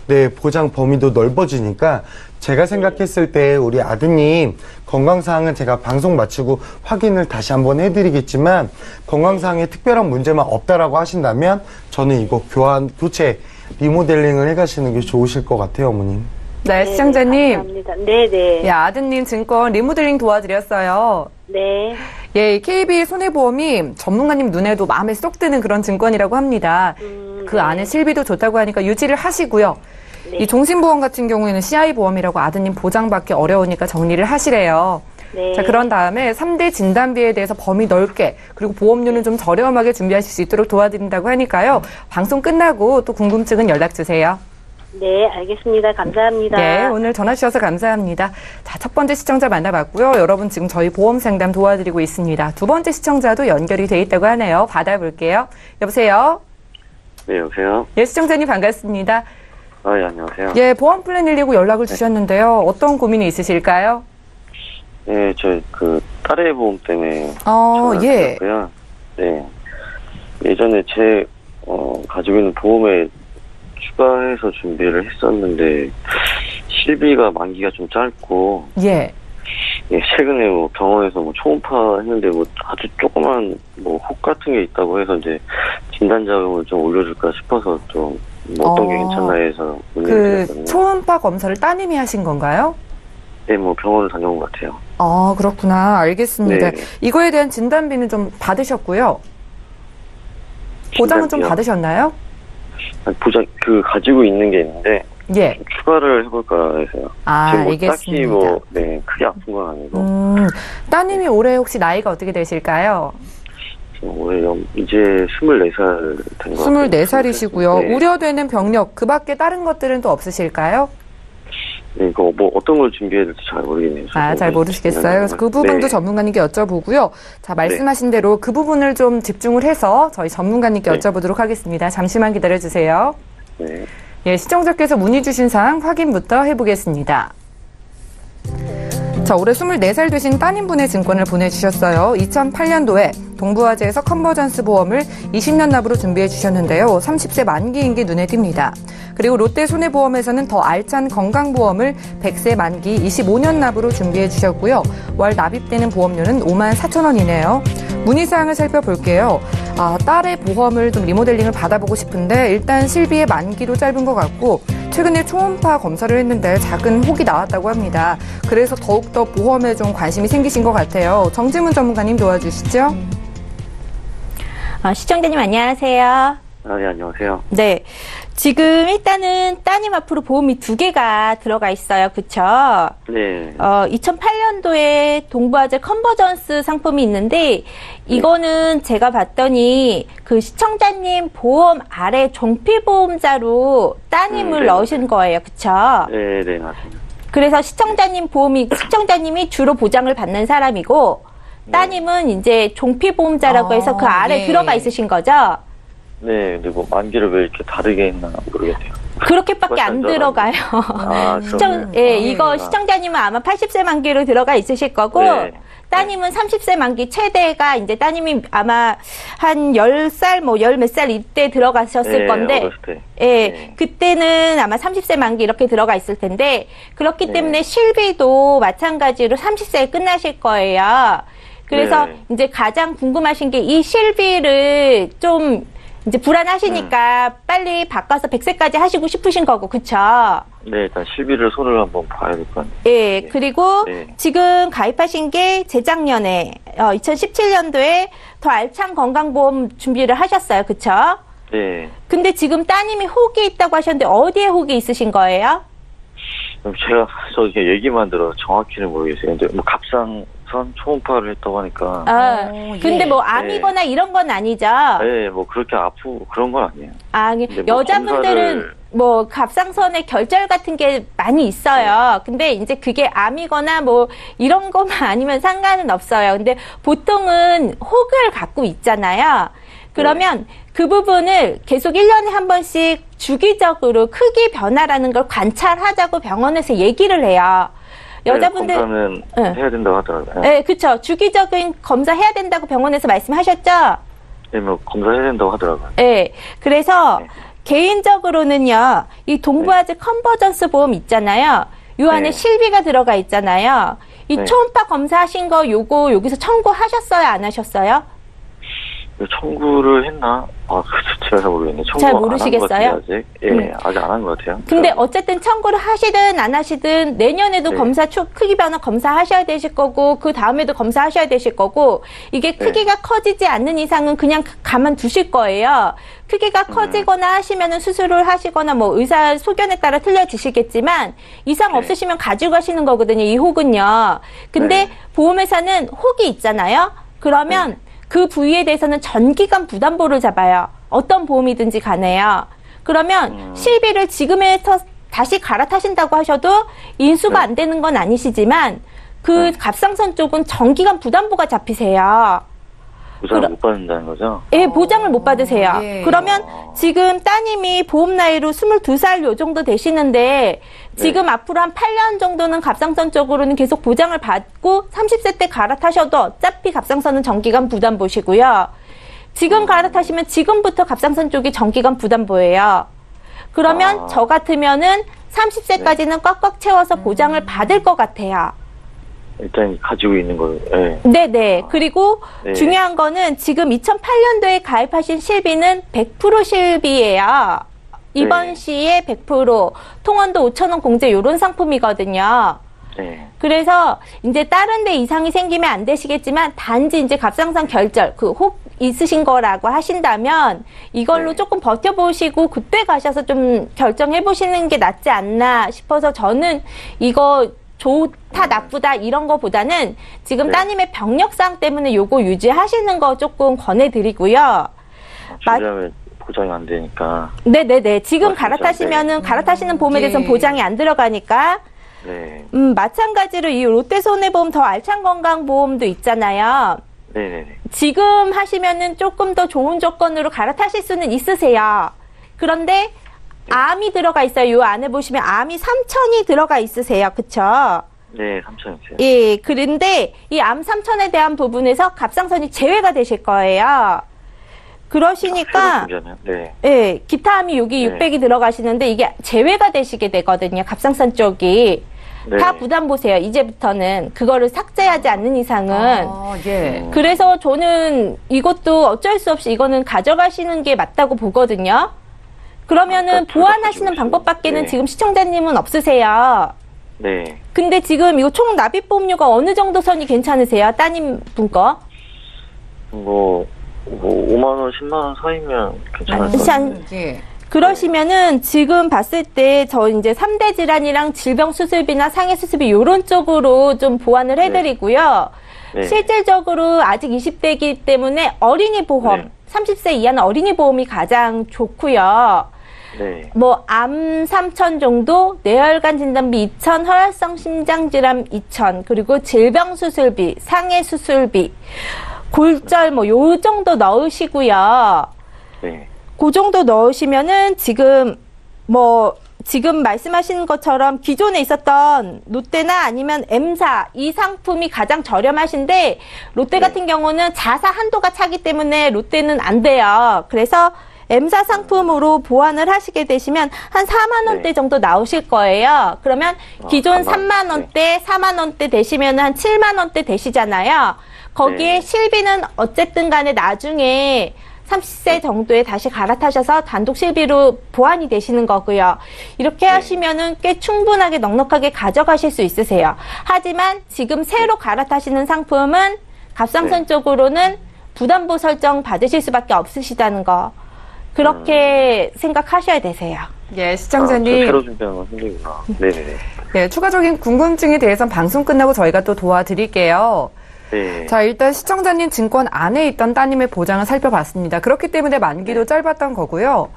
네, 보장 범위도 넓어지니까 제가 생각했을 때 우리 아드님 건강사항은 제가 방송 마치고 확인을 다시 한번 해드리겠지만 건강사항에 특별한 문제만 없다라고 하신다면 저는 이거 교체, 리모델링을 해가시는 게 좋으실 것 같아요, 어머님. 네, 시청자님. 감사합니다. 네네. 예, 아드님 증권 리모델링 도와드렸어요. 네. 예, KB 손해보험이 전문가님 눈에도 마음에 쏙 드는 그런 증권이라고 합니다. 그 안에 실비도 좋다고 하니까 유지를 하시고요. 이 종신보험 같은 경우에는 CI 보험이라고 아드님 보장받기 어려우니까 정리를 하시래요. 네. 자, 그런 다음에 3대 진단비에 대해서 범위 넓게 그리고 보험료는 좀 저렴하게 준비하실 수 있도록 도와드린다고 하니까요. 방송 끝나고 또 궁금증은 연락 주세요. 네, 알겠습니다. 감사합니다. 네, 오늘 전화 주셔서 감사합니다. 자, 첫 번째 시청자 만나봤고요. 여러분 지금 저희 보험 상담 도와드리고 있습니다. 두 번째 시청자도 연결이 돼 있다고 하네요. 받아볼게요. 여보세요? 네, 여보세요? 예, 시청자님 반갑습니다. 아, 예, 안녕하세요. 예, 보험 플랜 119 연락을 주셨는데요. 어떤 고민이 있으실까요? 네, 딸의 보험 때문에. 예. 드렸고요. 네. 예전에 가지고 있는 보험에 추가해서 준비를 했었는데, 실비가 만기가 좀 짧고. 예. 예, 최근에 병원에서 초음파 했는데 아주 조그만 혹 같은 게 있다고 해서 이제 진단자금을 좀 올려줄까 싶어서 좀 어떤 게 괜찮나 해서 문의를 드렸거든요. 초음파 검사를 따님이 하신 건가요? 네, 병원을 다녀온 것 같아요. 아, 그렇구나. 알겠습니다. 네. 이거에 대한 진단비는 좀 받으셨고요. 보장은 좀 진단비요? 받으셨나요? 보장, 가지고 있는 게 있는데, 예. 좀 추가를 해볼까 해서요. 아, 지금 알겠습니다. 딱히 크게 아픈 건 아니고. 따님이 올해 혹시 나이가 어떻게 되실까요? 지금 올해 이제 24살 된 것 같아요. 24살이시고요. 네. 우려되는 병력, 그 밖에 다른 것들은 또 없으실까요? 네, 이거 어떤 걸 준비해야 될지 잘 모르겠네요. 아, 잘 모르시겠어요. 그래서 그 부분도 네. 전문가님께 여쭤보고요. 자, 말씀하신 대로 그 부분을 좀 집중을 해서 저희 전문가님께 네. 여쭤보도록 하겠습니다. 잠시만 기다려주세요. 네. 예, 시청자께서 문의 주신 사항 확인부터 해보겠습니다. 자, 올해 24살 되신 따님분의 증권을 보내주셨어요. 2008년도에 동부화재에서 컨버전스 보험을 20년 납으로 준비해 주셨는데요. 30세 만기인 게 눈에 띕니다. 그리고 롯데손해보험에서는 더 알찬 건강보험을 100세 만기 25년 납으로 준비해 주셨고요. 월 납입되는 보험료는 54,000원이네요. 문의사항을 살펴볼게요. 딸의 보험을 좀 리모델링을 받아보고 싶은데 일단 실비의 만기도 짧은 것 같고 최근에 초음파 검사를 했는데 작은 혹이 나왔다고 합니다. 그래서 더욱더 보험에 좀 관심이 생기신 것 같아요. 정지문 전문가님 도와주시죠. 시청자님 안녕하세요. 네, 안녕하세요. 네. 지금 일단은 따님 앞으로 보험이 2개가 들어가 있어요. 그쵸? 네. 2008년도에 동부화재 컨버전스 상품이 있는데, 이거는 제가 봤더니 그 시청자님 보험 아래 종피보험자로 따님을 넣으신 거예요. 그쵸? 네, 네, 맞습니다. 그래서 시청자님이 주로 보장을 받는 사람이고, 따님은 이제 종피보험자라고 해서 그 아래 들어가 있으신 거죠? 네, 근데 뭐 만기를 왜 이렇게 다르게 했나 모르겠네요. 그렇게밖에 안 들어가요. 이거 시청자님은 아마 80세 만기로 들어가 있으실 거고, 따님은 30세 만기 최대가 이제 따님이 아마 한 10살, 열 몇 살 이때 들어가셨을 건데, 어렸을 때. 네. 그때는 아마 30세 만기 이렇게 들어가 있을 텐데, 그렇기 때문에 실비도 마찬가지로 30세에 끝나실 거예요. 그래서 이제 가장 궁금하신 게 이 실비를 좀 이제 불안하시니까 빨리 바꿔서 100세까지 하시고 싶으신 거고, 그쵸? 네, 일단 실비를 손을 한번 봐야 될 것 같네요. 예, 그리고 지금 가입하신 게 재작년에, 2017년도에 더 알찬 건강보험 준비를 하셨어요, 그쵸? 네. 근데 지금 따님이 혹이 있다고 하셨는데 어디에 혹이 있으신 거예요? 저 이렇게 얘기만 들어 정확히는 모르겠어요. 근데 뭐 갑상선 초음파를 했다고 하니까. 근데 뭐 암이거나 이런 건 아니죠? 네, 뭐 그렇게 아프고 그런 건 아니에요. 뭐 여자분들은 뭐 갑상선에 결절 같은 게 많이 있어요. 근데 이제 그게 암이거나 뭐 이런 것만 아니면 상관은 없어요. 근데 보통은 혹을 갖고 있잖아요. 그러면 그 부분을 계속 1년에 한 번씩 주기적으로 크기 변화라는 걸 관찰하자고 병원에서 얘기를 해요. 여자분들 검사는 해야 된다고 하더라고요. 네, 그렇죠. 주기적인 검사 해야 된다고 병원에서 말씀하셨죠? 네, 뭐 검사해야 된다고 하더라고요. 네, 그래서 개인적으로는요, 이 동부화재 컨버전스 보험 있잖아요. 요 안에 실비가 들어가 있잖아요. 이 초음파 검사하신 거 요거 여기서 청구하셨어요? 안 하셨어요? 청구를 했나? 제가 잘 모르겠네요. 잘 모르시겠어요? 아직 안 한 것 같아요. 근데 어쨌든 청구를 하시든 안 하시든 내년에도 검사 크기 변화 검사하셔야 되실 거고 그 다음에도 검사하셔야 되실 거고 이게 크기가 커지지 않는 이상은 그냥 가만두실 거예요. 크기가 커지거나 하시면은 수술을 하시거나 뭐 의사 소견에 따라 틀려지시겠지만 이상 없으시면 가지고 가시는 거거든요. 이 혹은요. 근데 보험회사는 혹이 있잖아요. 그러면 그 부위에 대해서는 전기간 부담보를 잡아요. 어떤 보험이든지 간에요. 그러면 실비를 지금에서 다시 갈아타신다고 하셔도 인수가 안 되는 건 아니시지만 그 갑상선 쪽은 전기간 부담보가 잡히세요. 보장을 못 받는다는 거죠? 예, 보장을 못 받으세요. 그러면 지금 따님이 보험 나이로 22살 요 정도 되시는데 지금 앞으로 한 8년 정도는 갑상선 쪽으로는 계속 보장을 받고 30세 때 갈아타셔도 어차피 갑상선은 전기간 부담보시고요. 지금 갈아타시면 지금부터 갑상선 쪽이 전기간 부담보예요. 그러면 저 같으면은 30세까지는 꽉꽉 채워서 보장을 받을 것 같아요. 일단 가지고 있는 걸. 네네. 그리고 중요한 거는 지금 2008년도에 가입하신 실비는 100% 실비예요. 이번 시에 100%, 통원도 5,000원 공제 요런 상품이거든요. 그래서 이제 다른 데 이상이 생기면 안 되시겠지만 단지 이제 갑상선 결절, 그 혹 있으신 거라고 하신다면 이걸로 조금 버텨보시고 그때 가셔서 좀 결정해 보시는 게 낫지 않나 싶어서 저는 이거 좋다 나쁘다 이런 거보다는 지금 따님의 병력상 때문에 요거 유지하시는 거 조금 권해드리고요. 준비하면 보장이 안 되니까. 네네네. 지금 갈아타시면은 갈아타시는 보험에 대해서는 보장이 안 들어가니까. 마찬가지로 이 롯데손해보험 더 알찬 건강보험도 있잖아요. 네네네. 지금 하시면은 조금 더 좋은 조건으로 갈아타실 수는 있으세요. 그런데 암이 들어가 있어요. 요 안에 보시면 암이 3,000이 들어가 있으세요. 그쵸? 네, 3천이세요. 예, 그런데 이 암 3천에 대한 부분에서 갑상선이 제외가 되실 거예요. 그러시니까 네. 예, 기타 암이 여기 네. 600이 들어가시는데 이게 제외가 되시게 되거든요. 갑상선 쪽이. 네. 다 부담 보세요. 이제부터는 그거를 삭제하지 않는 이상은. 예. 그래서 저는 이것도 어쩔 수 없이 이거는 가져가시는 게 맞다고 보거든요. 그러면은 보완하시는 방법밖에는 네. 지금 시청자님은 없으세요. 네. 근데 지금 이거 총 납입 보험료가 어느 정도 선이 괜찮으세요? 따님 분 거? 뭐 5만 원, 10만 원 사이면 괜찮을 것 같아요. 예. 그러시면은 지금 봤을 때 저 이제 3대 질환이랑 질병 수술비나 상해 수술비 요런 쪽으로 좀 보완을 해드리고요. 네. 실질적으로 아직 20대이기 때문에 어린이 보험, 네. 30세 이하는 어린이 보험이 가장 좋고요. 네. 뭐 암 3천 정도, 뇌혈관 진단비 2천, 혈압성 심장질환 2천, 그리고 질병 수술비, 상해 수술비, 골절 뭐 요 정도 넣으시고요. 네. 그 정도 넣으시면은 지금 말씀하신 것처럼 기존에 있었던 롯데나 아니면 M사 이 상품이 가장 저렴하신데 롯데 같은 경우는 자사 한도가 차기 때문에 롯데는 안 돼요. 그래서 M사 상품으로 보완을 하시게 되시면 한 4만 원대 네. 정도 나오실 거예요. 그러면 기존 4만 3만 원대, 4만 원대 되시면 한 7만 원대 되시잖아요. 거기에 네. 실비는 어쨌든 간에 나중에 30세 정도에 다시 갈아타셔서 단독 실비로 보완이 되시는 거고요. 이렇게 하시면은 꽤 충분하게 넉넉하게 가져가실 수 있으세요. 하지만 지금 새로 갈아타시는 상품은 갑상선 쪽으로는 부담보 설정 받으실 수밖에 없으시다는 거. 그렇게 생각하셔야 되세요. 예, 저 시청자님. 새로 준비한 건 힘들구나. 네네네. 네, 추가적인 궁금증에 대해서는 방송 끝나고 저희가 또 도와드릴게요. 네. 자, 일단 시청자님 증권 안에 있던 따님의 보장을 살펴봤습니다. 그렇기 때문에 만기도 짧았던 거고요.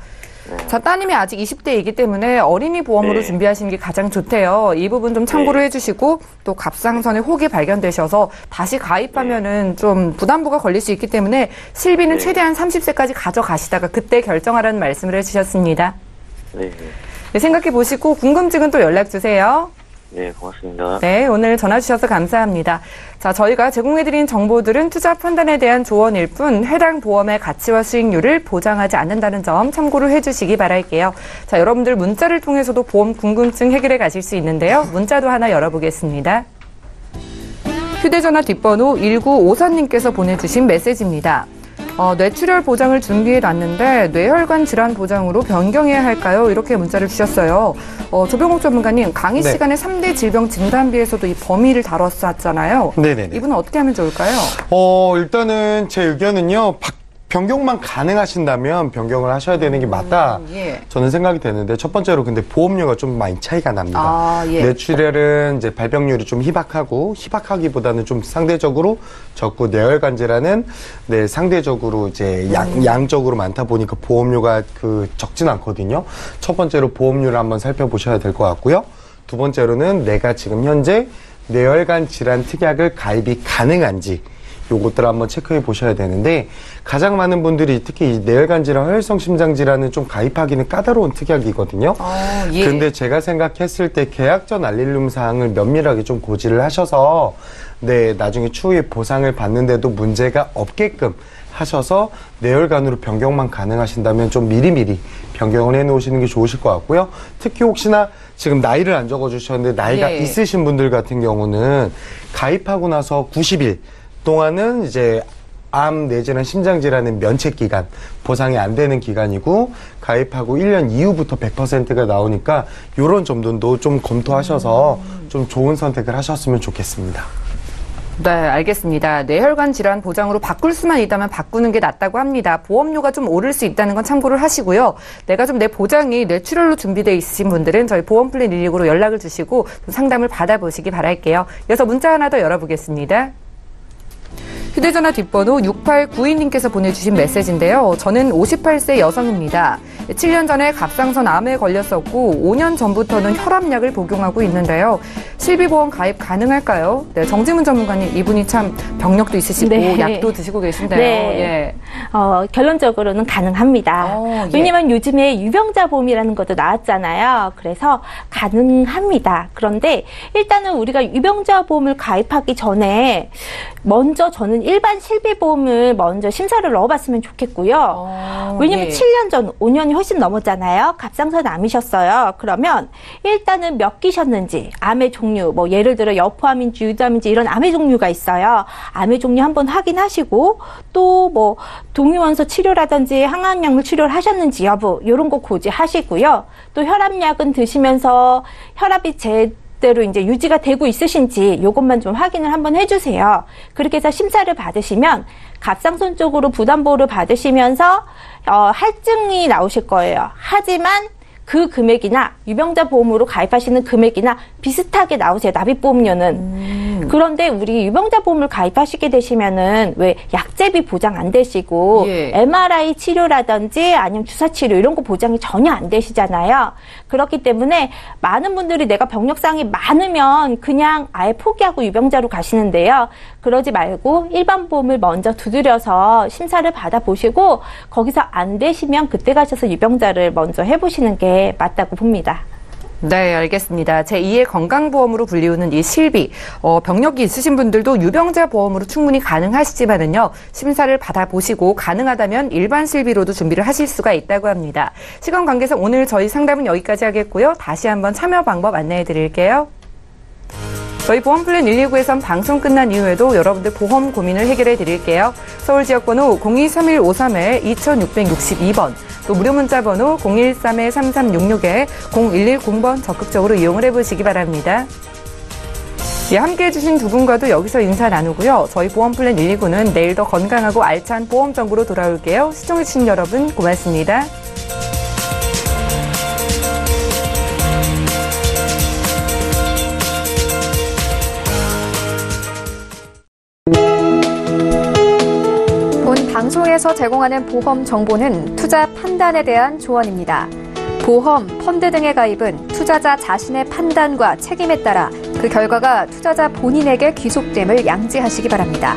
자, 따님이 아직 20대이기 때문에 어린이 보험으로 네. 준비하시는 게 가장 좋대요. 이 부분 좀 참고를 네. 해주시고 또 갑상선에 혹이 발견되셔서 다시 가입하면은 좀 부담부가 걸릴 수 있기 때문에 실비는 네. 최대한 30세까지 가져가시다가 그때 결정하라는 말씀을 해주셨습니다. 네. 네, 생각해 보시고 궁금증은 또 연락 주세요. 네, 고맙습니다. 네, 오늘 전화 주셔서 감사합니다. 자, 저희가 제공해드린 정보들은 투자 판단에 대한 조언일 뿐 해당 보험의 가치와 수익률을 보장하지 않는다는 점 참고를 해주시기 바랄게요. 자, 여러분들 문자를 통해서도 보험 궁금증 해결해 가실 수 있는데요. 문자도 하나 열어보겠습니다. 휴대전화 뒷번호 1954님께서 보내주신 메시지입니다. 뇌출혈 보장을 준비해놨는데 뇌혈관 질환 보장으로 변경해야 할까요? 이렇게 문자를 주셨어요. 조병욱 전문가님, 강의 네. 시간에 3대 질병 진단비에서도 이 범위를 다뤘었잖아요. 네네네. 이분은 어떻게 하면 좋을까요? 일단은 제 의견은요, 변경만 가능하신다면 변경을 하셔야 되는 게 맞다. 예. 저는 생각이 되는데, 첫 번째로 근데 보험료가 좀 많이 차이가 납니다. 아, 예. 뇌출혈은 이제 발병률이 좀 희박하기보다는 좀 상대적으로 적고, 뇌혈관 질환은 네, 상대적으로 이제 양적으로 많다 보니까 보험료가 적진 않거든요. 첫 번째로 보험료를 한번 살펴보셔야 될 것 같고요. 두 번째로는 내가 지금 현재 뇌혈관 질환 특약을 가입이 가능한지, 요것들을 한번 체크해 보셔야 되는데, 가장 많은 분들이 특히 이 뇌혈관 질환, 허혈성 심장 질환은 좀 가입하기는 까다로운 특약이거든요. 예. 근데 제가 생각했을 때 계약 전 알릴륨 사항을 면밀하게 좀 고지를 하셔서, 네, 나중에 추후에 보상을 받는데도 문제가 없게끔 하셔서 뇌혈관으로 변경만 가능하신다면 좀 미리미리 변경을 해 놓으시는 게 좋으실 것 같고요. 특히 혹시나 지금 나이를 안 적어 주셨는데 나이가 예. 있으신 분들 같은 경우는 가입하고 나서 90일 동안은 이제 암 내지는 심장질환의 면책 기간, 보상이 안 되는 기간이고, 가입하고 1년 이후부터 100%가 나오니까 이런 점도 좀 검토하셔서 좀 좋은 선택을 하셨으면 좋겠습니다. 네, 알겠습니다. 뇌혈관 질환 보장으로 바꿀 수만 있다면 바꾸는 게 낫다고 합니다. 보험료가 좀 오를 수 있다는 건 참고를 하시고요. 내가 좀 내 보장이 뇌출혈로 준비되어 있으신 분들은 저희 보험플랜 119로 연락을 주시고 좀 상담을 받아보시기 바랄게요. 이어서 문자 하나 더 열어보겠습니다. 휴대전화 뒷번호 6892님께서 보내주신 메시지인데요. 저는 58세 여성입니다. 7년 전에 갑상선 암에 걸렸었고 5년 전부터는 혈압약을 복용하고 있는데요. 실비보험 가입 가능할까요? 네, 정지문 전문가님, 이분이 참 병력도 있으시고 네. 약도 드시고 계신데요. 네. 예. 결론적으로는 가능합니다. 예. 왜냐면 요즘에 유병자 보험이라는 것도 나왔잖아요. 그래서 가능합니다. 그런데 일단은 우리가 유병자 보험을 가입하기 전에 먼저 저는 일반 실비보험을 먼저 심사를 넣어봤으면 좋겠고요. 왜냐면 예. 7년 전, 5년이 훨씬 넘었잖아요. 갑상선 암이셨어요. 그러면 일단은 몇 기셨는지, 암의 종류, 뭐 예를 들어 여포암인지 유담인지 이런 암의 종류가 있어요. 암의 종류 한번 확인하시고 또 뭐 동위원소 치료라든지 항암약물 치료를 하셨는지 여부 이런 거 고지하시고요. 또 혈압약은 드시면서 혈압이 제대로 이제 유지가 되고 있으신지 이것만 좀 확인을 한번 해주세요. 그렇게 해서 심사를 받으시면 갑상선 쪽으로 부담보호를 받으시면서 할증이 나오실 거예요. 하지만 그 금액이나 유병자 보험으로 가입하시는 금액이나 비슷하게 나오세요. 납입보험료는. 그런데 우리 유병자 보험을 가입하시게 되시면은 왜 약제비 보장 안 되시고 예. MRI 치료라든지 아니면 주사 치료 이런 거 보장이 전혀 안 되시잖아요. 그렇기 때문에 많은 분들이 내가 병력사항이 많으면 그냥 아예 포기하고 유병자로 가시는데요. 그러지 말고 일반 보험을 먼저 두드려서 심사를 받아보시고 거기서 안 되시면 그때 가셔서 유병자를 먼저 해보시는 게 맞다고 봅니다. 네, 알겠습니다. 제2의 건강보험으로 불리우는 이 실비, 병력이 있으신 분들도 유병자 보험으로 충분히 가능하시지만은요, 심사를 받아보시고 가능하다면 일반 실비로도 준비를 하실 수가 있다고 합니다. 시간 관계상 오늘 저희 상담은 여기까지 하겠고요. 다시 한번 참여 방법 안내해 드릴게요. 저희 보험플랜 119에선 방송 끝난 이후에도 여러분들 보험 고민을 해결해 드릴게요. 서울 지역번호 023153-2662번, 또 무료 문자 번호 013-3366-0110번 적극적으로 이용을 해보시기 바랍니다. 예, 함께해 주신 두 분과도 여기서 인사 나누고요. 저희 보험플랜 119는 내일 더 건강하고 알찬 보험 정보로 돌아올게요. 시청해 주신 여러분 고맙습니다. 본 방송에서 제공하는 보험 정보는 투자 판단에 대한 조언입니다. 보험, 펀드 등의 가입은 투자자 자신의 판단과 책임에 따라 그 결과가 투자자 본인에게 귀속됨을 양지하시기 바랍니다.